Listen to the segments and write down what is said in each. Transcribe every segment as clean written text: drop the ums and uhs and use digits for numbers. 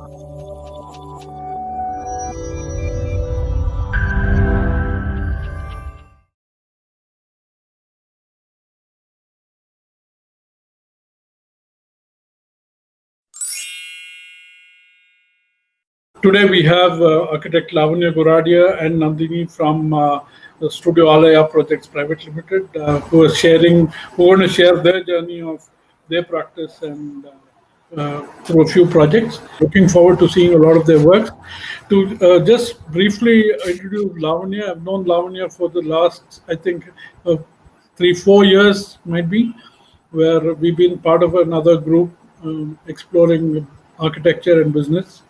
Today we have architect Lavanya Goradia and Nandini from the Studio Alaya Projects Private Limited, who are going to share their journey of their practice and through a few projects. Looking forward to seeing a lot of their work. To just briefly introduce Lavanya, I've known Lavanya for the last, I think, 3-4 years, might be, where we've been part of another group exploring architecture and business.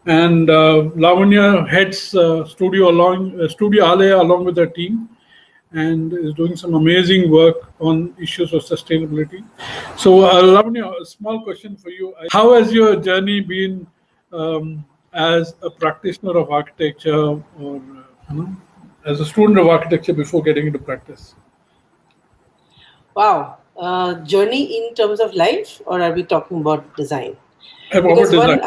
And Lavanya heads Studio Alaya along with her team, and is doing some amazing work on issues of sustainability. So, Lavanya, a small question for you: how has your journey been as a practitioner of architecture, or as a student of architecture before getting into practice? Wow, journey in terms of life, or are we talking about design? About design.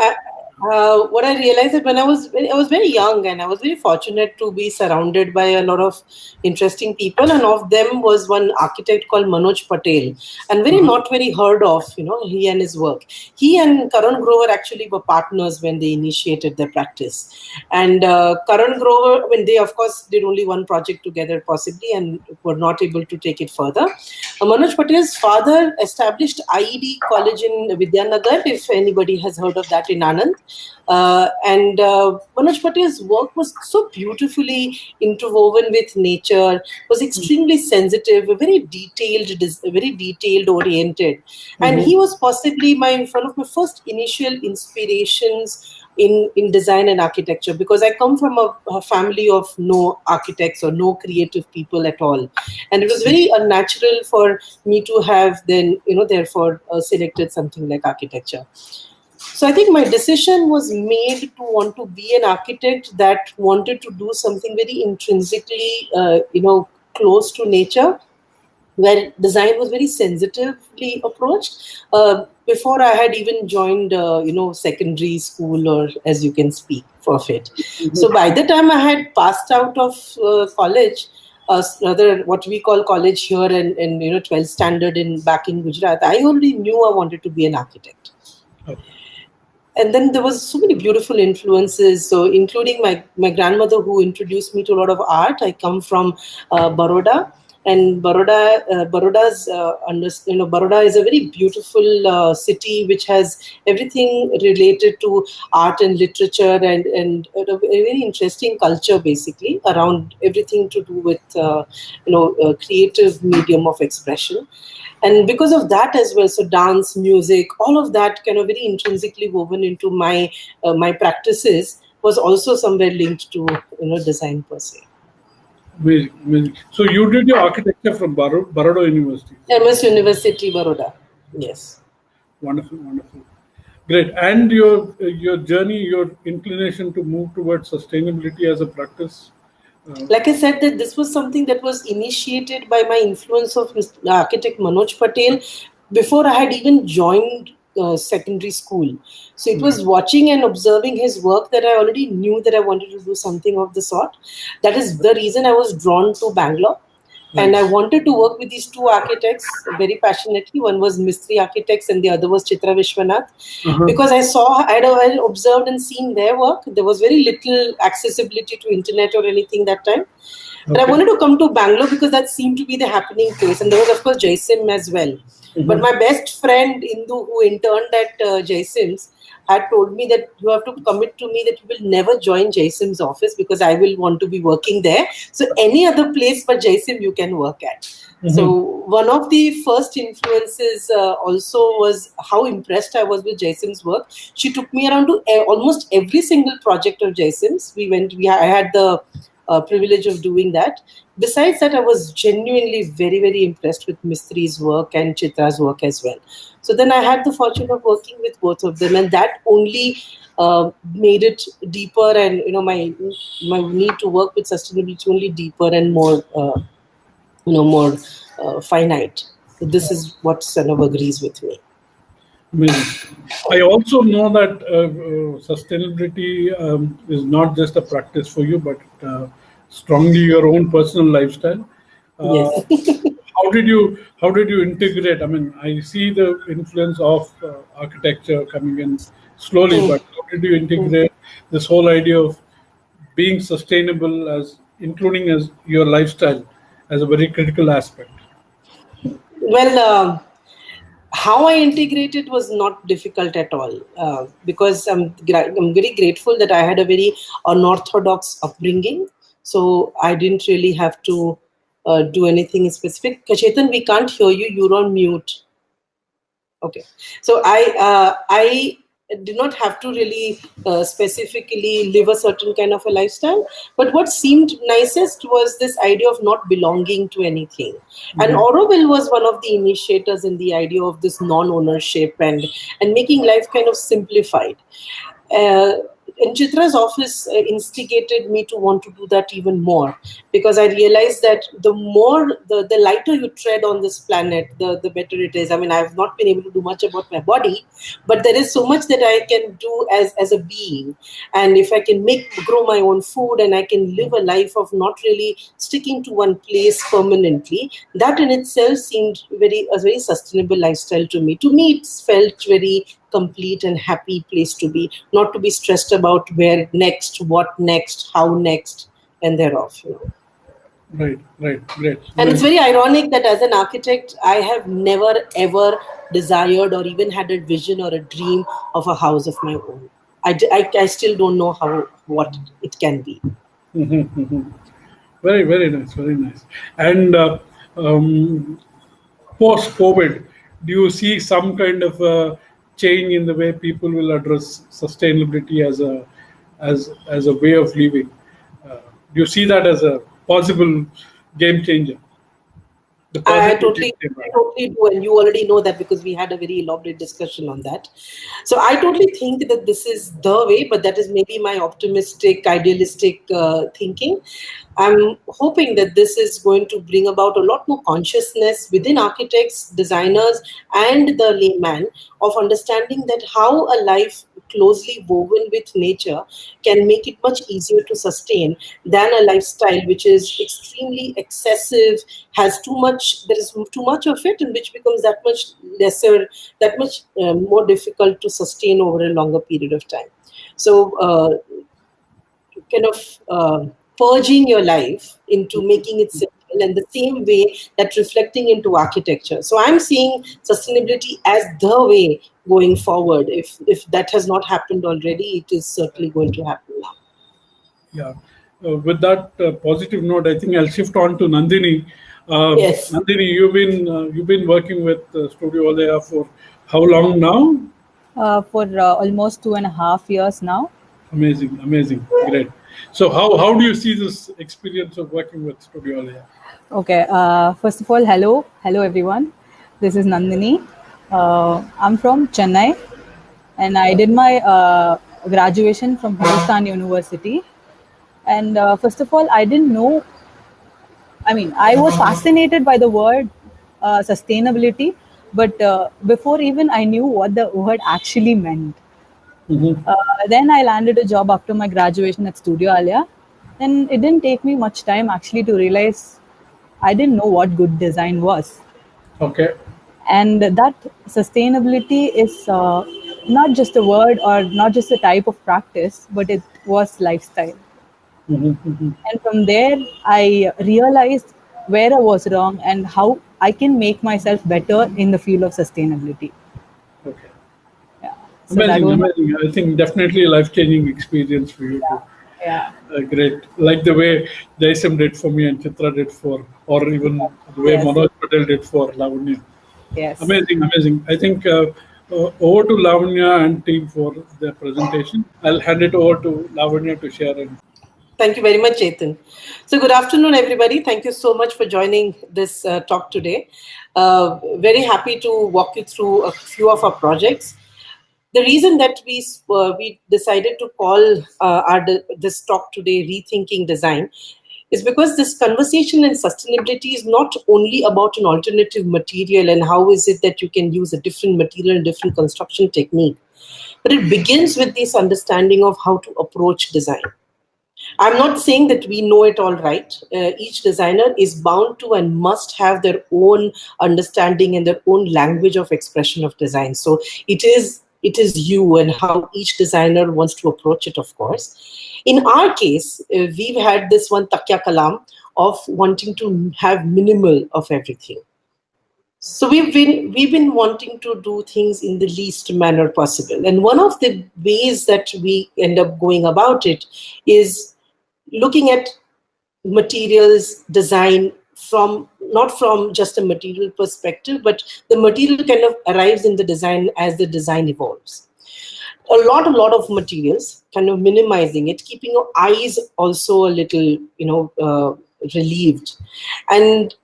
What I realized that when I was very young, and I was very fortunate to be surrounded by a lot of interesting people, and of them was one architect called Manoj Patel, and not very heard of, he and his work. He and Karan Grover actually were partners when they initiated their practice. And Karan Grover, when they of course did only one project together possibly and were not able to take it further. Manoj Patel's father established IED College in Vidyanagar, if anybody has heard of that, in Anand. And Manoj Patel's work was so beautifully interwoven with nature, was extremely sensitive, very detailed oriented. And he was possibly one of my first initial inspirations in design and architecture, because I come from a family of no architects or no creative people at all. And it was very unnatural for me to have then, therefore selected something like architecture. So I think my decision was made to want to be an architect that wanted to do something very intrinsically, close to nature, where design was very sensitively approached. Before I had even joined, secondary school, or as you can speak of it. So by the time I had passed out of college, rather what we call college here, and 12th standard back in Gujarat, I already knew I wanted to be an architect. Okay. And then there was so many beautiful influences, so including my grandmother, who introduced me to a lot of art. I come from Baroda, and Baroda is a very beautiful city which has everything related to art and literature, and a very interesting culture basically around everything to do with a creative medium of expression. And because of that as well, so dance, music, all of that kind of very intrinsically woven into my practices was also somewhere linked to design per se. Amazing. So you did your architecture from Baroda University. MS University, Baroda. Yes. Wonderful. Great. And your journey, your inclination to move towards sustainability as a practice? Like I said, that this was something that was initiated by my influence of architect Manoj Patel before I had even joined secondary school. So it was watching and observing his work that I already knew that I wanted to do something of the sort. That is the reason I was drawn to Bangalore. And I wanted to work with these two architects very passionately. One was Mistry Architects and the other was Chitra Vishwanath. Because I had observed and seen their work. There was very little accessibility to internet or anything that time. But I wanted to come to Bangalore because that seemed to be the happening place. And there was, of course, Jaisim as well. But my best friend, Indu, who interned at Jaisim's, had told me that you have to commit to me that you will never join Jaisim's office because I will want to be working there. So any other place but Jaisim you can work at. So one of the first influences also was how impressed I was with Jaisim's work. She took me around to almost every single project of Jaisim's. I had the privilege of doing that. Besides that, I was genuinely very, very impressed with Mistry's work and Chitra's work as well. So then I had the fortune of working with both of them, and that only made it deeper, and my need to work with sustainability only deeper and more more finite. So this is what Sanav agrees with me. Amazing. I also know that sustainability is not just a practice for you, but strongly your own personal lifestyle. Uh, Yes. how did you integrate? I mean, I see the influence of architecture coming in slowly, Mm, but how did you mm. integrate this whole idea of being sustainable as including as your lifestyle as a very critical aspect? Well, how I integrated was not difficult at all because I'm very grateful that I had a very unorthodox upbringing. So I didn't really have to do anything specific. Chetan, we can't hear you. You're on mute. Okay, so I did not have to really specifically live a certain kind of a lifestyle. But what seemed nicest was this idea of not belonging to anything. And Mhm. Auroville was one of the initiators in the idea of this non-ownership and making life kind of simplified. uh, and Chitra's office instigated me to want to do that even more because I realized that the lighter you tread on this planet, the better it is. I mean, I've not been able to do much about my body, but there is so much that I can do as a being. And if I can grow my own food and I can live a life of not really sticking to one place permanently, that in itself seemed a very sustainable lifestyle to me. To me, it felt very complete and happy place to be, not to be stressed about where next, what next, how next, and thereof. Right, right, great. And it's Great. very ironic that as an architect, I have never ever desired or even had a vision or a dream of a house of my own. I still don't know what it can be. Mhm, mhm. Very, very nice, very nice. And um, post COVID, do you see some kind of change in the way people will address sustainability as a way of living? Do you see that as a possible game changer, the I positive game totally, changer? I totally do, and you already know that because we had a very elaborate discussion on that. So I totally think that this is the way, but that is maybe my optimistic, idealistic thinking. I'm hoping that this is going to bring about a lot more consciousness within architects, designers, and the layman of understanding that how a life closely woven with nature can make it much easier to sustain than a lifestyle which is extremely excessive, has too much, there is too much of it, and which becomes that much lesser, that much more difficult to sustain over a longer period of time. So, kind of purging your life into making it simple, and the same way that reflecting into architecture. So I'm seeing sustainability as the way going forward. If that has not happened already, it is certainly going to happen now. Yeah. With that positive note, I think I'll shift on to Nandini. Yes. Nandini, you've been working with Studio Alaya for how long now? For almost 2.5 years now. Amazing, amazing, great. So how do you see this experience of working with Studio Alaya? Okay, first of all, hello everyone. This is Nandini. I'm from Chennai, and I did my graduation from Hindustan University. And first of all, I didn't know. I mean, I was fascinated by the word sustainability, but before even I knew what the word actually meant. Mhm. Then I landed a job after my graduation at Studio Alaya. And it didn't take me much time actually to realize I didn't know what good design was. Okay. And that sustainability is not just a word or not just a type of practice, but it was lifestyle. Mhm, mhm. And from there, I realized where I was wrong and how I can make myself better in the field of sustainability. Okay. Yeah. So that Amazing, was, amazing. I think definitely a life-changing experience for you too. yeah. Great. Like the way Jaisam did for me and Chitra did for, or even the way Yes. Manoj Patel did for Lavanya. Yes. Amazing, amazing. I think over to Lavanya and team for their presentation. I'll hand it over to Lavanya to share. And Thank you very much, Chetan. So, good afternoon, everybody. Thank you so much for joining this talk today. Very happy to walk you through a few of our projects. The reason that we decided to call this talk today "Rethinking Design" is because this conversation and sustainability is not only about an alternative material and how is it that you can use a different material and different construction technique, but it begins with this understanding of how to approach design. I'm not saying that we know it all right. Each designer is bound to and must have their own understanding and their own language of expression of design. So it is you and how each designer wants to approach it, of course. In our case, we've had this one takya kalam of wanting to have minimal of everything. So we've been wanting to do things in the least manner possible. And one of the ways that we end up going about it is looking at materials design from not from just a material perspective, but the material kind of arrives in the design as the design evolves. A lot of materials, kind of minimizing it, keeping your eyes also a little, relieved, and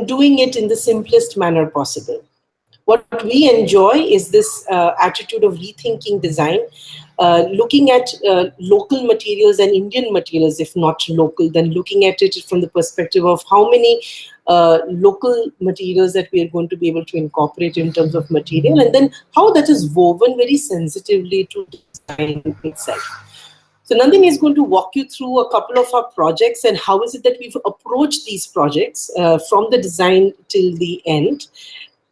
doing it in the simplest manner possible. What we enjoy is this attitude of rethinking design, looking at local materials and Indian materials, if not local, then looking at it from the perspective of how many local materials that we are going to be able to incorporate in terms of material, and then how that is woven very sensitively to design itself. So Nandini is going to walk you through a couple of our projects and how is it that we've approached these projects from the design till the end.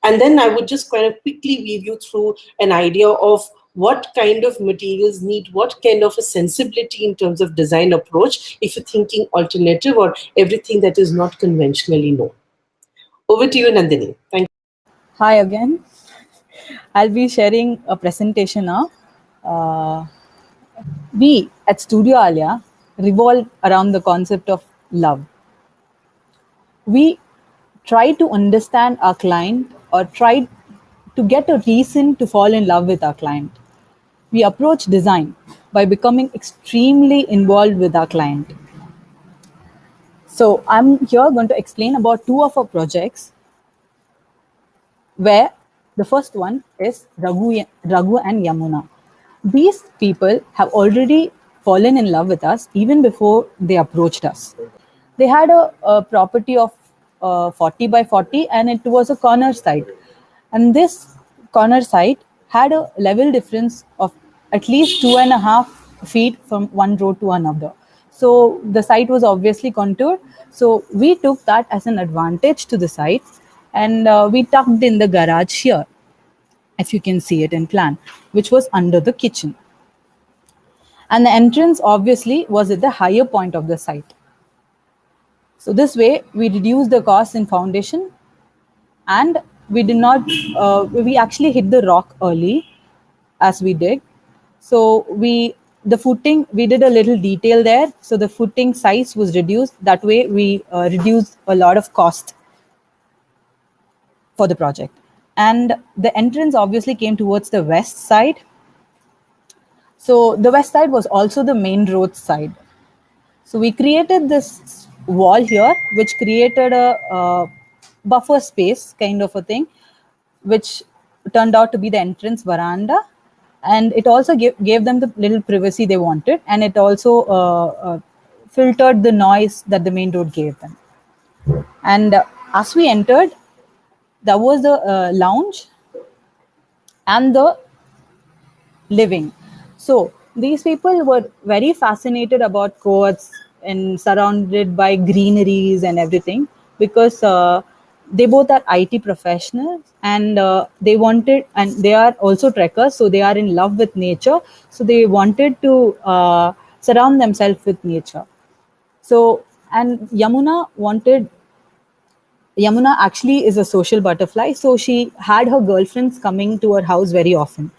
And then I would just kind of quickly weave you through an idea of what kind of materials need what kind of a sensibility in terms of design approach if you're thinking alternative or everything that is not conventionally known. Over to you, Nandini. Thank you. Hi again. I'll be sharing a presentation now. We at Studio Alaya revolve around the concept of love. We try to understand our client or try to get a reason to fall in love with our client. We approach design by becoming extremely involved with our client. So I'm here going to explain about two of our projects, where the first one is Raghu and Yamuna. These people have already fallen in love with us even before they approached us. They had a property of 40 by 40 and it was a corner site. And this corner site had a level difference of at least 2.5 feet from one road to another. So the site was obviously contoured. So we took that as an advantage to the site, and we tucked in the garage here, if you can see it in plan, which was under the kitchen. And the entrance obviously was at the higher point of the site. So this way we reduced the cost in foundation, and we did not, we actually hit the rock early as we dig. So the footing, we did a little detail there. So the footing size was reduced. That way we reduced a lot of cost for the project. And the entrance obviously came towards the west side. So the west side was also the main road side. So we created this wall here, which created a buffer space kind of a thing, which turned out to be the entrance veranda. And it also gave them the little privacy they wanted. And it also filtered the noise that the main road gave them. And as we entered, there was the lounge and the living. So these people were very fascinated about courts and surrounded by greeneries and everything, because they both are IT professionals, and they wanted, and they are also trekkers, so they are in love with nature. So they wanted to surround themselves with nature. So, and Yamuna actually is a social butterfly, so she had her girlfriends coming to her house very often.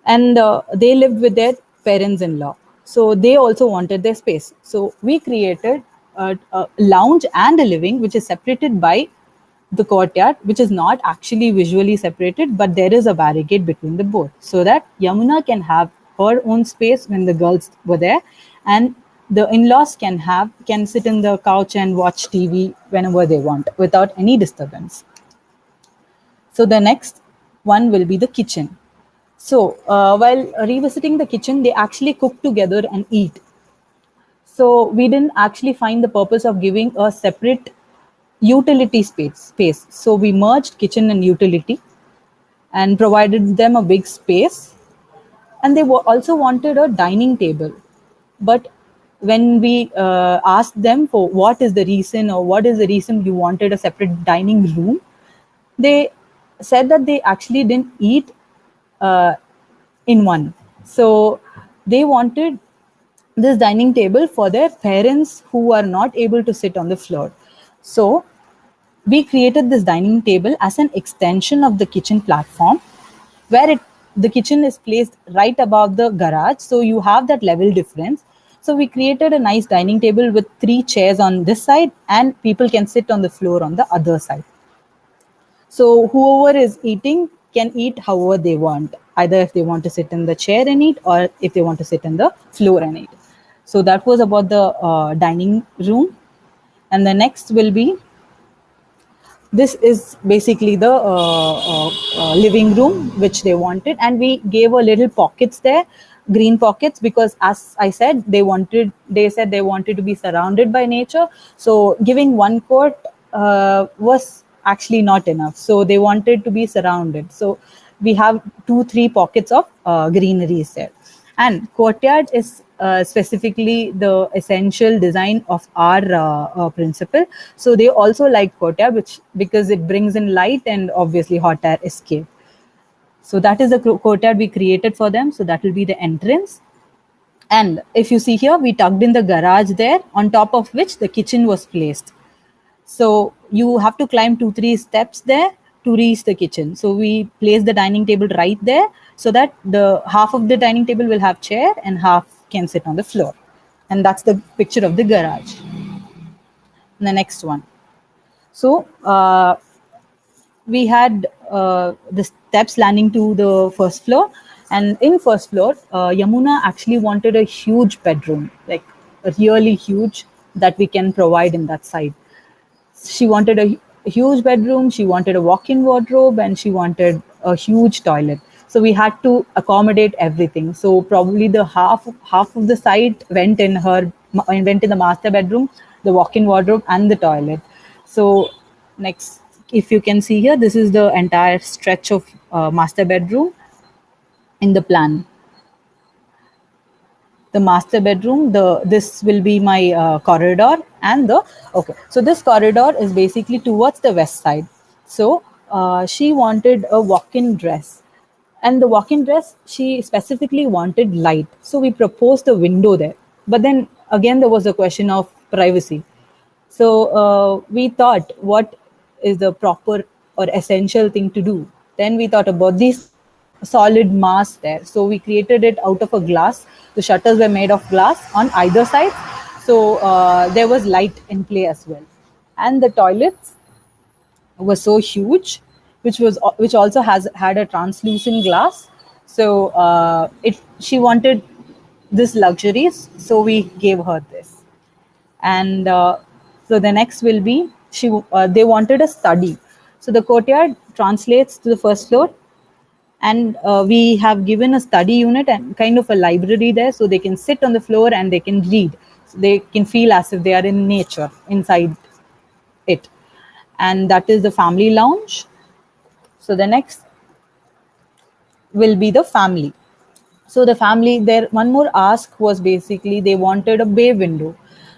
And they lived with their parents-in-law. So they also wanted their space. So we created a lounge and a living, which is separated by the courtyard, which is not actually visually separated, but there is a barricade between the both, so that Yamuna can have her own space when the girls were there, and the in-laws can sit in the couch and watch TV whenever they want without any disturbance. So the next one will be the kitchen. So while revisiting the kitchen, they actually cook together and eat. So we didn't actually find the purpose of giving a separate utility space. So we merged kitchen and utility and provided them a big space. And they also wanted a dining table. But when we asked them for what is the reason, or what is the reason you wanted a separate dining room, they said that they actually didn't eat uh, in one. So they wanted this dining table for their parents who are not able to sit on the floor. So we created this dining table as an extension of the kitchen platform, where the kitchen is placed right above the garage, so you have that level difference. So we created a nice dining table with 3 chairs on this side, and people can sit on the floor on the other side. So whoever is eating can eat however they want, either if they want to sit in the chair and eat, or if they want to sit in the floor and eat. So that was about the dining room. And the next will be, this is basically the living room which they wanted, and we gave a little pockets there, green pockets, because as I said, they said they wanted to be surrounded by nature. So giving one court was actually not enough, so they wanted to be surrounded. So we have 2-3 pockets of greeneries there. And courtyard is specifically the essential design of our principle. So they also like courtyard, which because it brings in light and obviously hot air escape. So that is the courtyard we created for them. So that will be the entrance. And if you see here, we tucked in the garage there, on top of which the kitchen was placed. So you have to climb 2-3 steps there to reach the kitchen. So we place the dining table right there, so that the half of the dining table will have chair and half can sit on the floor. And that's the picture of the garage. And the next one. So we had the steps landing to the first floor. And in first floor, Yamuna actually wanted a huge bedroom, like a really huge, that we can provide in that side. She wanted a huge bedroom, she wanted a walk-in wardrobe, and she wanted a huge toilet. So we had to accommodate everything. So probably the half of the site went in the master bedroom, the walk-in wardrobe, and the toilet. So next, if you can see here, this is the entire stretch of master bedroom in the plan. The master bedroom, this will be my corridor, and so this corridor is basically towards the west side. So she wanted a walk-in dress, and the walk-in dress, she specifically wanted light, so we proposed a window there. But then again, there was a question of privacy. So we thought, what is the proper or essential thing to do? Then we thought about this solid mass there. So we created it out of a glass. The shutters were made of glass on either side. So there was light in play as well. And the toilets were so huge, which also had a translucent glass. So she wanted this luxuries, so we gave her this. And so the next will be, they wanted a study. So the courtyard translates to the first floor, and we have given a study unit and kind of a library there, so they can sit on the floor and they can read. So they can feel as if they are in nature inside it. And that is the family lounge. So the next will be the family. So the family, there one more ask was basically they wanted a bay window.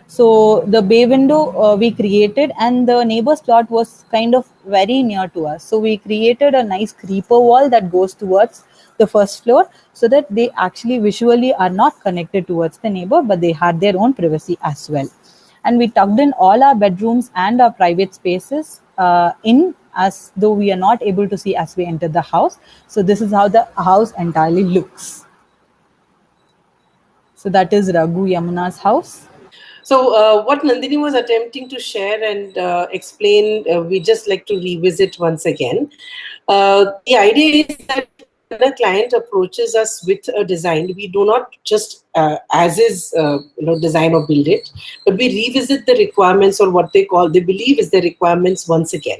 So the bay window we created, and the neighbor's plot was kind of very near to us. So we created a nice creeper wall that goes towards the first floor, so that they actually visually are not connected towards the neighbor, but they had their own privacy as well. And we tucked in all our bedrooms and our private spaces in, as though we are not able to see as we enter the house. So this is how the house entirely looks. So that is Raghu Yamuna's house. So what Nandini was attempting to share and explain, we just like to revisit once again. The idea is that when a client approaches us with a design, we do not just as is design or build it, but we revisit the requirements, or what they believe is the requirements once again.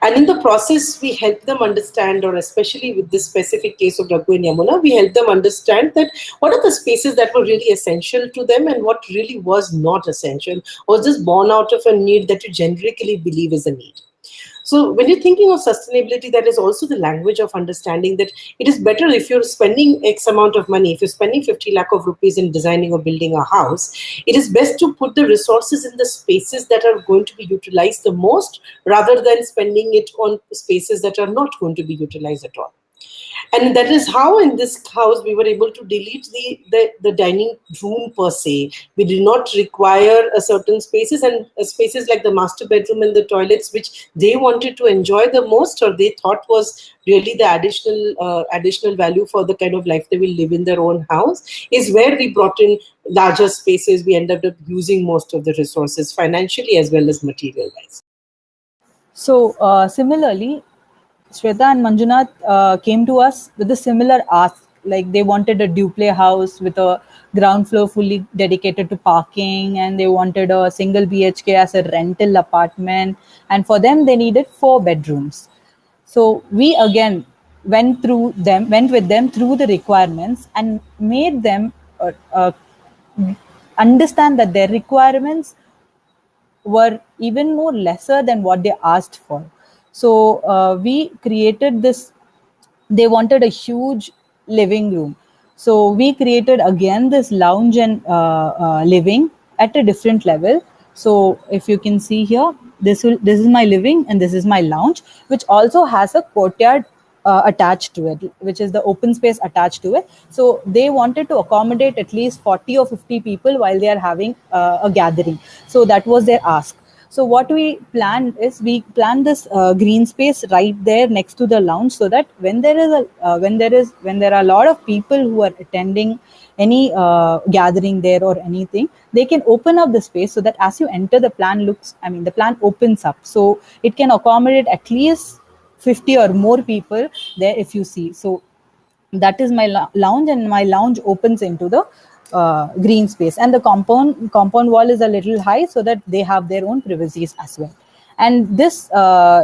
And in the process, we help them understand, or especially with this specific case of Raghu and Yamuna, we help them understand that what are the spaces that were really essential to them and what really was not essential, or just born out of a need that you generically believe is a need. So when you're thinking of sustainability, that is also the language of understanding that it is better if you're spending X amount of money, if you're spending 50 lakh of rupees in designing or building a house, it is best to put the resources in the spaces that are going to be utilized the most rather than spending it on spaces that are not going to be utilized at all. And that is how in this house we were able to delete the dining room per se. We did not require a certain spaces, and spaces like the master bedroom and the toilets, which they wanted to enjoy the most, or they thought was really the additional value for the kind of life they will live in their own house, is where we brought in larger spaces. We ended up using most of the resources financially as well as material wise. So similarly, Shweta and Manjunath came to us with a similar ask. Like they wanted a duplex house with a ground floor fully dedicated to parking, and they wanted a single BHK as a rental apartment. And for them, they needed 4 bedrooms. So we again went with them through the requirements and made them understand that their requirements were even more lesser than what they asked for. So we created this. They wanted a huge living room, so we created again this lounge and living at a different level. So if you can see here, this is my living and this is my lounge, which also has a courtyard attached to it, which is the open space attached to it. So they wanted to accommodate at least 40 or 50 people while they are having a gathering. So that was their ask. So what we planned is we planned this green space right there next to the lounge, so that when there are a lot of people who are attending any gathering there or anything, they can open up the space so that as you enter, the plan opens up, so it can accommodate at least 50 or more people there if you see. So that is my lounge, and my lounge opens into the green space, and the compound wall is a little high so that they have their own privacies as well. And this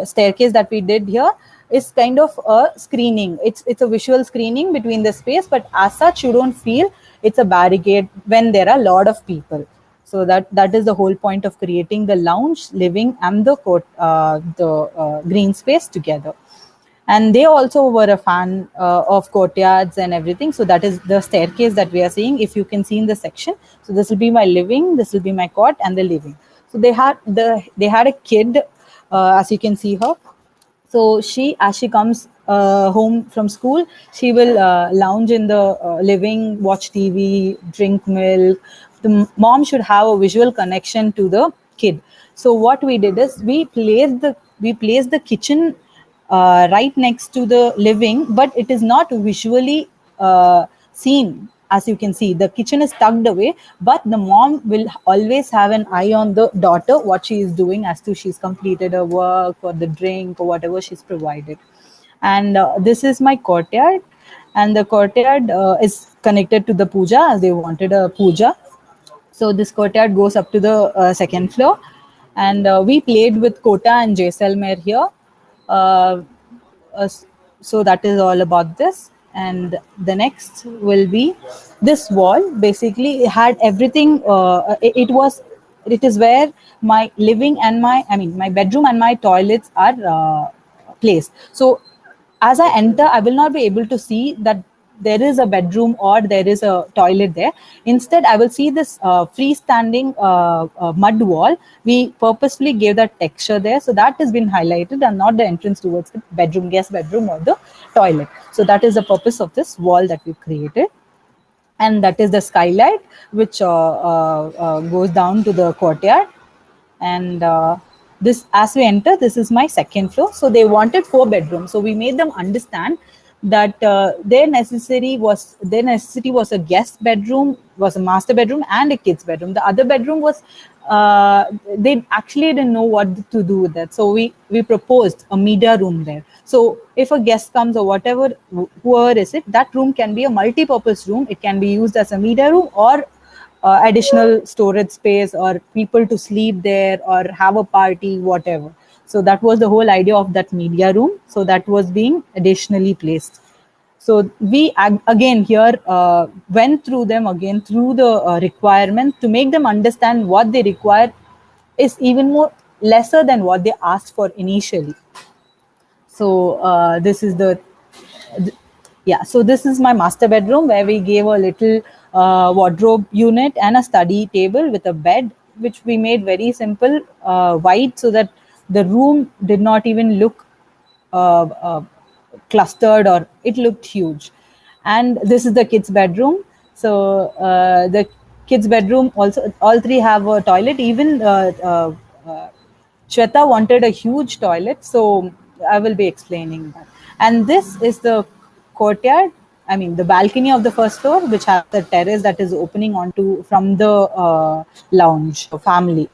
staircase that we did here is kind of a screening. It's a visual screening between the space, but as such you don't feel it's a barricade when there are a lot of people. So that is the whole point of creating the lounge, living, and the green space together. And they also were a fan of courtyards and everything. So that is the staircase that we are seeing, if you can see in the section. So this will be my living, this will be my court, and the living. So they had a kid, as you can see her. So as she comes home from school, she will lounge in the living, watch TV, drink milk. The mom should have a visual connection to the kid. So what we did is we placed the kitchen right next to the living, but it is not visually seen. As you can see, the kitchen is tucked away, but the mom will always have an eye on the daughter, what she is doing as to she's completed her work or the drink or whatever she's provided. And this is my courtyard, and the courtyard is connected to the puja, as they wanted a puja. So this courtyard goes up to the second floor, and we played with Kota and Jaisalmer here. Uh, so that is all about this. And the next will be this wall. Basically, it had everything. It is where my living and my bedroom and my toilets are placed. So as I enter, I will not be able to see that there is a bedroom or there is a toilet there. Instead, I will see this freestanding mud wall. We purposefully gave that texture there, so that has been highlighted and not the entrance towards the bedroom, guest bedroom, or the toilet. So that is the purpose of this wall that we created. And that is the skylight, which goes down to the courtyard. And this, as we enter, this is my second floor. So they wanted 4 bedrooms, so we made them understand that their necessity was a guest bedroom, was a master bedroom, and a kids bedroom. The other bedroom was they actually didn't know what to do with that, so we proposed a media room there. So if a guest comes or whatever, whoever is it, that room can be a multi-purpose room. It can be used as a media room or additional storage space, or people to sleep there or have a party, whatever. So that was the whole idea of that media room. So that was being additionally placed. So we again here went through them again through the requirements to make them understand what they require is even more lesser than what they asked for initially. So this is the yeah, so this is my master bedroom where we gave a little wardrobe unit and a study table with a bed, which we made very simple, white, so that the room did not even look uh, uh, clustered, or it looked huge. And this is the kids' bedroom. So the kids' bedroom also, all three have a toilet. Even Shweta wanted a huge toilet, so I will be explaining that. And this is the courtyard, I mean, the balcony of the first floor, which has the terrace that is opening onto from the lounge family.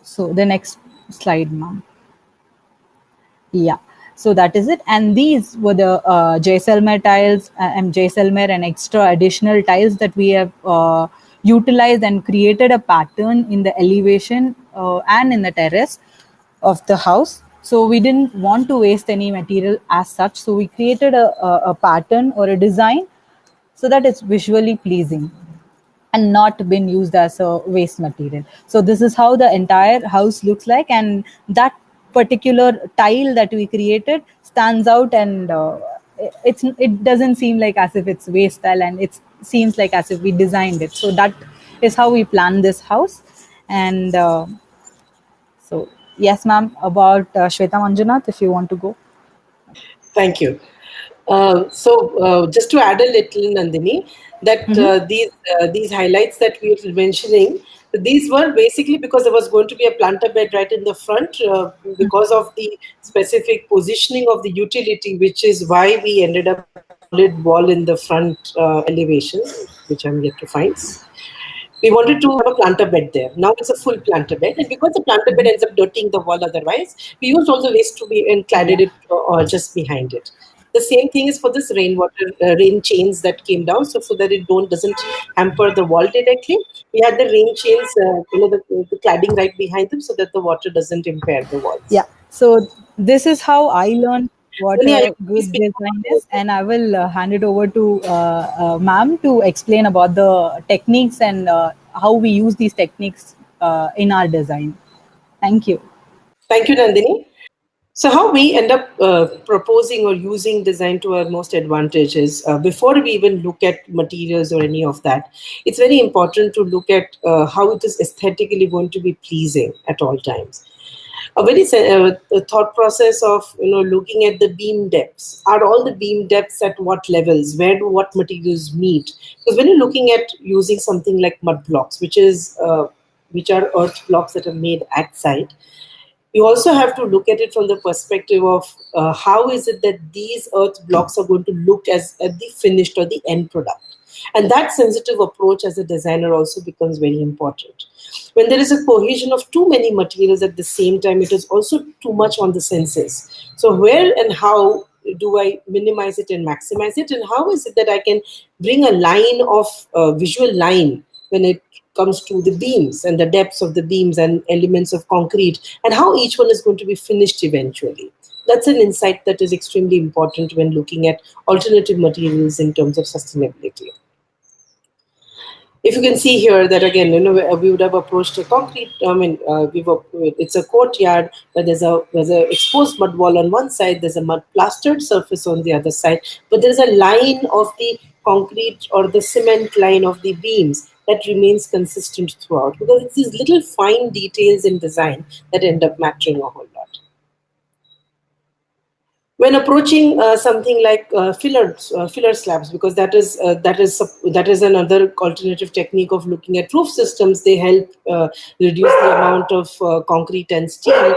So the next slide, ma'am. Yeah, so that is it. And these were the Jaisalmer tiles and Jaisalmer and extra additional tiles that we have utilized and created a pattern in the elevation and in the terrace of the house. So we didn't want to waste any material as such. So we created a pattern or a design so that it's visually pleasing and not been used as a waste material. So this is how the entire house looks like, and that particular tile that we created stands out, and it doesn't seem like as if it's waste tile, and it seems like as if we designed it. So that is how we planned this house. And so yes, ma'am, about Shweta Manjunath, if you want to go. Thank you. Just to add a little, Nandini, that these highlights that we were mentioning, these were basically because there was going to be a planter bed right in the front because of the specific positioning of the utility, which is why we ended up with a solid wall in the front elevation, which I'm yet to find. We wanted to have a planter bed there. Now it's a full planter bed, and because the planter bed ends up dirtying the wall otherwise, we used all the waste to be cladded it or just behind it. The same thing is for this rain chains that came down, so that it doesn't hamper the wall directly. We had the rain chains, the cladding right behind them, so that the water doesn't impair the walls. Yeah. So this is how I learned what a good design is, and I will hand it over to ma'am to explain about the techniques and how we use these techniques in our design. Thank you. Thank you, Nandini. So how we end up proposing or using design to our most advantage is before we even look at materials or any of that, it's very important to look at how it is aesthetically going to be pleasing at all times. A very thought process of looking at the beam depths. Are all the beam depths at what levels? Where do what materials meet? Because when you're looking at using something like mud blocks, which are earth blocks that are made at site, you also have to look at it from the perspective of how is it that these earth blocks are going to look as at the finished or the end product. And that sensitive approach as a designer also becomes very important. When there is a cohesion of too many materials at the same time, it is also too much on the senses. So where and how do I minimize it and maximize it? And how is it that I can bring a line of visual line when it comes to the beams and the depths of the beams and elements of concrete, and how each one is going to be finished eventually. That's an insight that is extremely important when looking at alternative materials in terms of sustainability. If you can see here that again, we would have approached a concrete. It's a courtyard where there's a exposed mud wall on one side. There's a mud plastered surface on the other side, but there's a line of the concrete or the cement line of the beams that remains consistent throughout, because it's these little fine details in design that end up mattering a whole lot. When approaching something like filler slabs, because that is another alternative technique of looking at roof systems, they help reduce the amount of concrete and steel,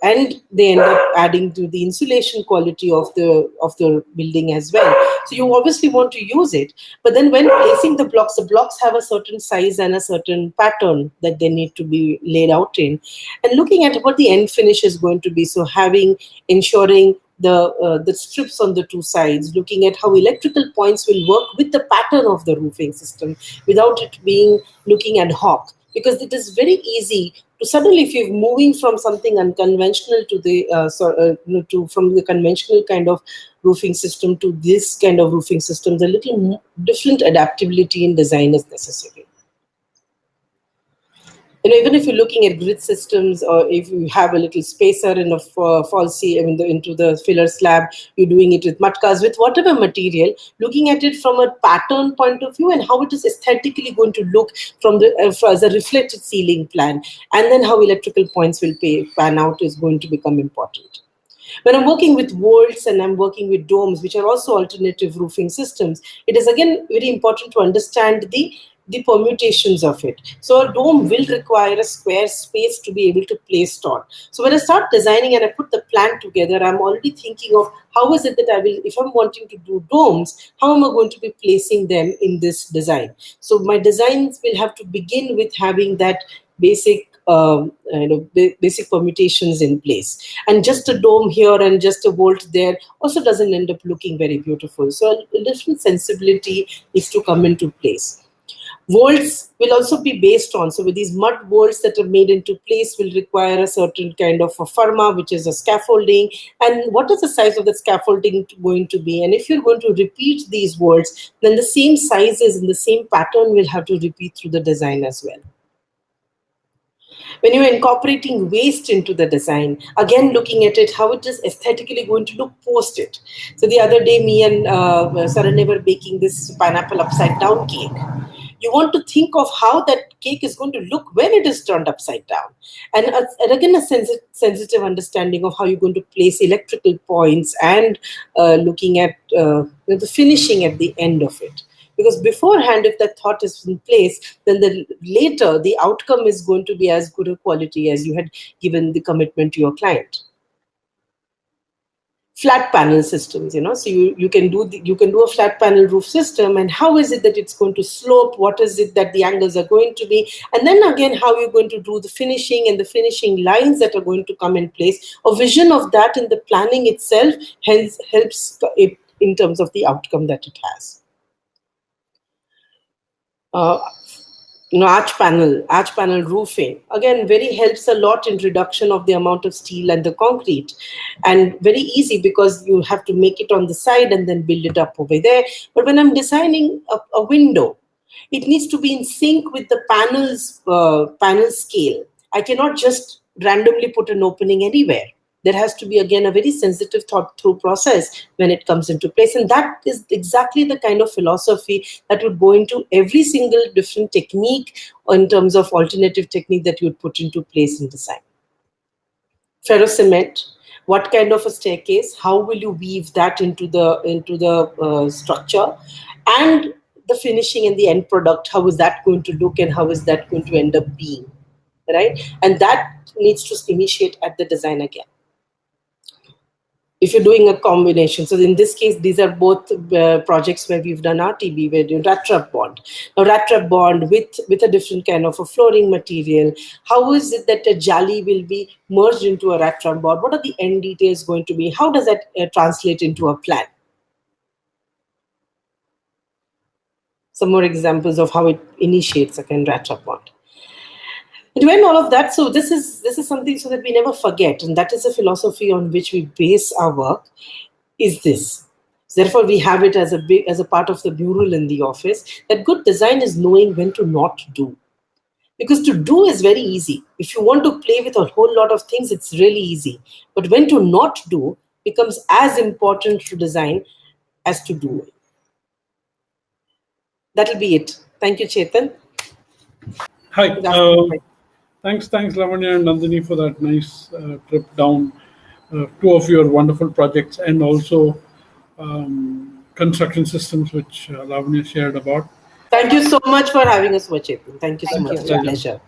and they end up adding to the insulation quality of the building as well. So you obviously want to use it, but then when placing the blocks have a certain size and a certain pattern that they need to be laid out in, and looking at what the end finish is going to be. So ensuring the strips on the two sides, looking at how electrical points will work with the pattern of the roofing system without it being looking ad hoc, because it is very easy to suddenly, if you're moving from something unconventional to from the conventional kind of roofing system to this kind of roofing system, a little different adaptability in design is necessary. Even if you're looking at grid systems, or if you have a little spacer in a falsi, into the filler slab, you're doing it with matkas, with whatever material, looking at it from a pattern point of view and how it is aesthetically going to look from the as a reflected ceiling plan, and then how electrical points will pan out is going to become important. When I'm working with vaults and I'm working with domes, which are also alternative roofing systems, it is again very important to understand the permutations of it. So a dome will require a square space to be able to place on. So when I start designing and I put the plan together, I'm already thinking of how is it that I will, if I'm wanting to do domes, how am I going to be placing them in this design? So my designs will have to begin with having that basic basic permutations in place. And just a dome here and just a vault there also doesn't end up looking very beautiful. So a different sensibility needs to come into place. Vaults will also be based on, so with these mud vaults that are made into place will require a certain kind of a firma, which is a scaffolding. And what is the size of the scaffolding going to be? And if you're going to repeat these vaults, then the same sizes and the same pattern will have to repeat through the design as well. When you're incorporating waste into the design, again, looking at it, how it is aesthetically going to look post it. So the other day, me and Saranya were baking this pineapple upside down cake. You want to think of how that cake is going to look when it is turned upside down. And again, a sensitive understanding of how you're going to place electrical points and looking at the finishing at the end of it. Because beforehand, if that thought is in place, then later the outcome is going to be as good a quality as you had given the commitment to your client. Flat panel systems, so you can do a flat panel roof system, and how is it that it's going to slope? What is it that the angles are going to be? And then again, how you're going to do the finishing and the finishing lines that are going to come in place. A vision of that in the planning itself hence helps it in terms of the outcome that it has. Arch panel roofing, again, very helps a lot in reduction of the amount of steel and the concrete, and very easy because you have to make it on the side and then build it up over there. But when I'm designing a window, it needs to be in sync with the panel scale. I cannot just randomly put an opening anywhere. There has to be, again, a very sensitive thought-through process when it comes into place. And that is exactly the kind of philosophy that would go into every single different technique in terms of alternative technique that you would put into place in design. Ferrocement, what kind of a staircase? How will you weave that into the structure? And the finishing and the end product, how is that going to look and how is that going to end up being, right? And that needs to initiate at the design again. If you're doing a combination, so in this case, these are both projects where we've done RTB, we're doing rat trap bond. Now, rat trap bond with a different kind of a flooring material. How is it that a jali will be merged into a rat trap bond? What are the end details going to be? How does that translate into a plan? Some more examples of how it initiates a kind of rat trap bond. When all of that, so this is something so that we never forget, and that is a philosophy on which we base our work, is this. Therefore, we have it as a part of the mural in the office, that good design is knowing when to not do. Because to do is very easy. If you want to play with a whole lot of things, it's really easy. But when to not do becomes as important to design as to do. That'll be it. Thank you, Chetan. Hi. Thanks, Lavanya and Nandini, for that nice trip down two of your wonderful projects, and also construction systems, which Lavanya shared about. Thank you so much for having us, Chetan. Thank you so much. It's a pleasure.